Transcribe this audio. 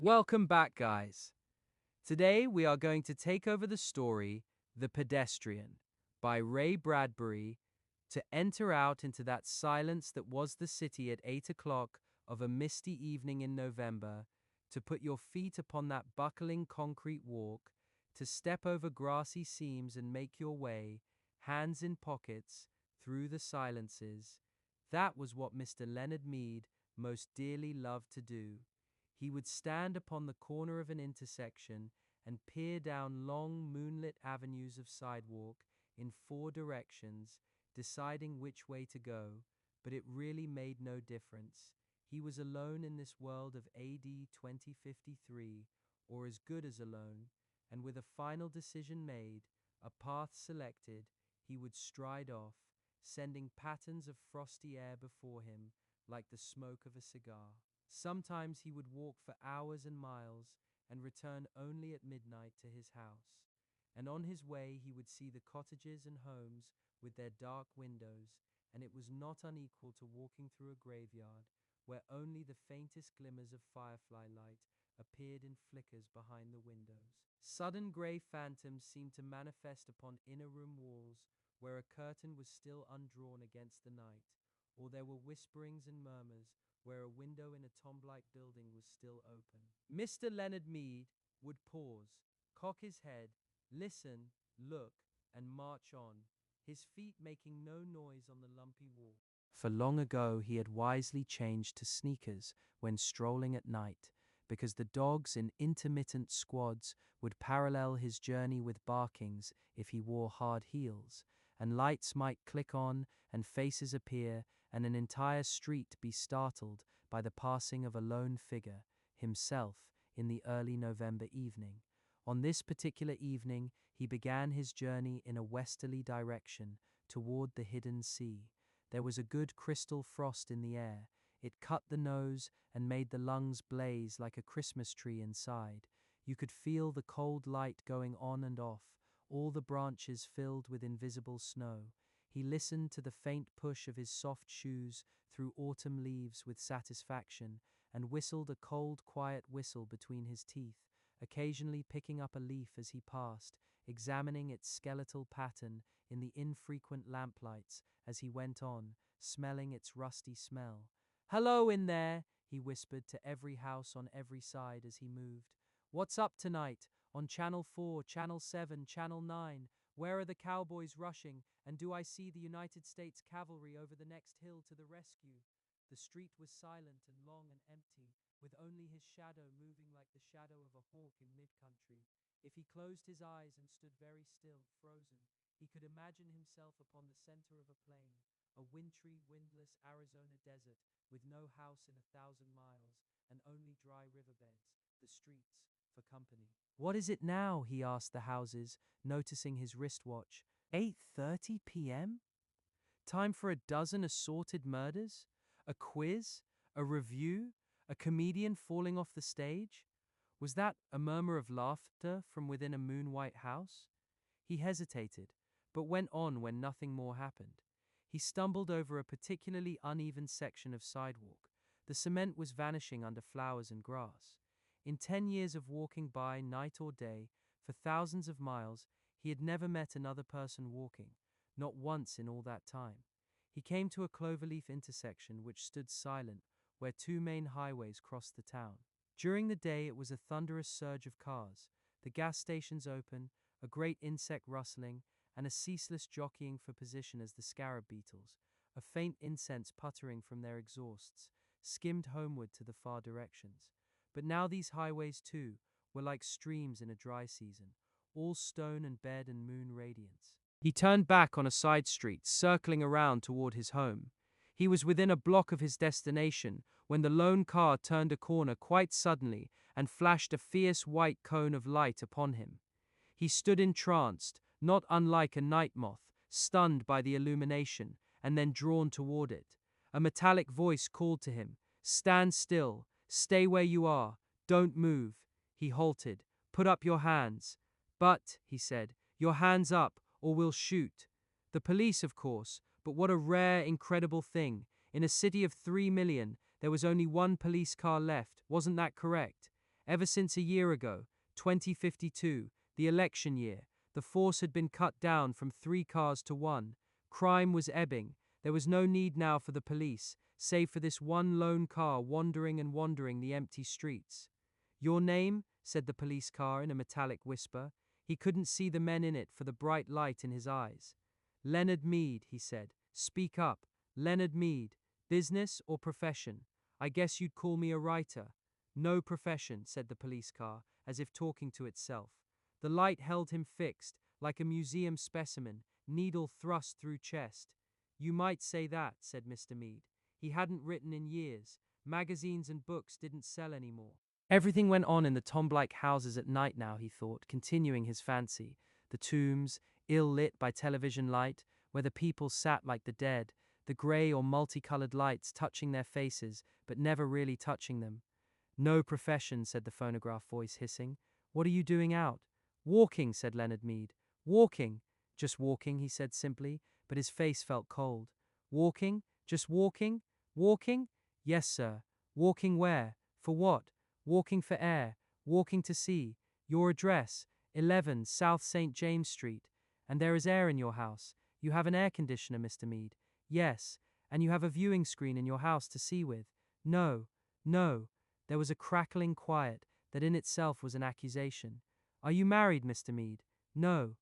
Welcome back, guys. Today we are going to take over the story, The Pedestrian, by Ray Bradbury, to enter out into that silence that was the city at 8 o'clock of a misty evening in November, to put your feet upon that buckling concrete walk, to step over grassy seams and make your way, hands in pockets, through the silences. That was what Mr. Leonard Mead most dearly loved to do. He would stand upon the corner of an intersection and peer down long moonlit avenues of sidewalk in four directions, deciding which way to go, but it really made no difference. He was alone in this world of AD 2053, or as good as alone, and with a final decision made, a path selected, he would stride off, sending patterns of frosty air before him like the smoke of a cigar. Sometimes he would walk for hours and miles and return only at midnight to his house. And on his way he would see the cottages and homes with their dark windows, and it was not unequal to walking through a graveyard where only the faintest glimmers of firefly light appeared in flickers behind the windows. Sudden grey phantoms seemed to manifest upon inner room walls where a curtain was still undrawn against the night, or there were whisperings and murmurs where a window in a tomb-like building was still open. Mr. Leonard Mead would pause, cock his head, listen, look, and march on, his feet making no noise on the lumpy walk. For long ago he had wisely changed to sneakers when strolling at night, because the dogs in intermittent squads would parallel his journey with barkings if he wore hard heels, and lights might click on and faces appear, and an entire street be startled by the passing of a lone figure, himself, in the early November evening. On this particular evening he began his journey in a westerly direction toward the hidden sea. There was a good crystal frost in the air. It cut the nose and made the lungs blaze like a Christmas tree inside. You could feel the cold light going on and off, all the branches filled with invisible snow. He listened to the faint push of his soft shoes through autumn leaves with satisfaction, and whistled a cold, quiet whistle between his teeth, occasionally picking up a leaf as he passed, examining its skeletal pattern in the infrequent lamplights as he went on, smelling its rusty smell. "Hello in there," he whispered to every house on every side as he moved. "What's up tonight? On Channel 4, Channel 7, Channel 9? Where are the cowboys rushing, and do I see the United States cavalry over the next hill to the rescue?" The street was silent and long and empty, with only his shadow moving like the shadow of a hawk in mid-country. If he closed his eyes and stood very still, frozen, he could imagine himself upon the center of a plain, a wintry, windless Arizona desert, with no house in 1,000 miles, and only dry riverbeds, the streets, for company. "What is it now?" he asked the houses, noticing his wristwatch. 8:30 p.m.? Time for a dozen assorted murders? A quiz? A review? A comedian falling off the stage? Was that a murmur of laughter from within a moon-white house? He hesitated, but went on when nothing more happened. He stumbled over a particularly uneven section of sidewalk. The cement was vanishing under flowers and grass. In 10 years of walking by, night or day, for thousands of miles, he had never met another person walking, not once in all that time. He came to a cloverleaf intersection which stood silent, where two main highways crossed the town. During the day it was a thunderous surge of cars, the gas stations open, a great insect rustling, and a ceaseless jockeying for position as the scarab beetles, a faint incense puttering from their exhausts, skimmed homeward to the far directions. But now these highways, too, were like streams in a dry season, all stone and bed and moon radiance. He turned back on a side street, circling around toward his home. He was within a block of his destination when the lone car turned a corner quite suddenly and flashed a fierce white cone of light upon him. He stood entranced, not unlike a night moth, stunned by the illumination, and then drawn toward it. A metallic voice called to him, "Stand still, stay where you are, don't move." He halted. "Put up your hands." "But," he said, "your hands up, or we'll shoot." The police, of course, but what a rare, incredible thing. In a city of 3 million, there was only one police car left, wasn't that correct? Ever since a year ago, 2052, the election year, the force had been cut down from 3 cars to 1. Crime was ebbing. There was no need now for the police, save for this one lone car wandering and wandering the empty streets. "Your name?" said the police car in a metallic whisper. He couldn't see the men in it for the bright light in his eyes. "Leonard Mead," he said. "Speak up. Leonard Mead. Business or profession? I guess you'd call me a writer." "No profession," said the police car, as if talking to itself. The light held him fixed, like a museum specimen, needle thrust through chest. "You might say that," said Mr. Mead. He hadn't written in years. Magazines and books didn't sell anymore. Everything went on in the tomb-like houses at night now, he thought, continuing his fancy. The tombs, ill-lit by television light, where the people sat like the dead, the grey or multicolored lights touching their faces, but never really touching them. "No profession," said the phonograph voice, hissing. "What are you doing out?" "Walking," said Leonard Mead. "Walking." "Just walking," he said simply, but his face felt cold. "Walking? Just walking? Walking?" "Yes, sir." "Walking where? For what?" "Walking for air. Walking to see. Your address, 11 South St. James Street. And there is air in your house. You have an air conditioner, Mr. Mead." "Yes. And you have a viewing screen in your house to see with." "No. No." There was a crackling quiet that in itself was an accusation. "Are you married, Mr. Mead?" "No."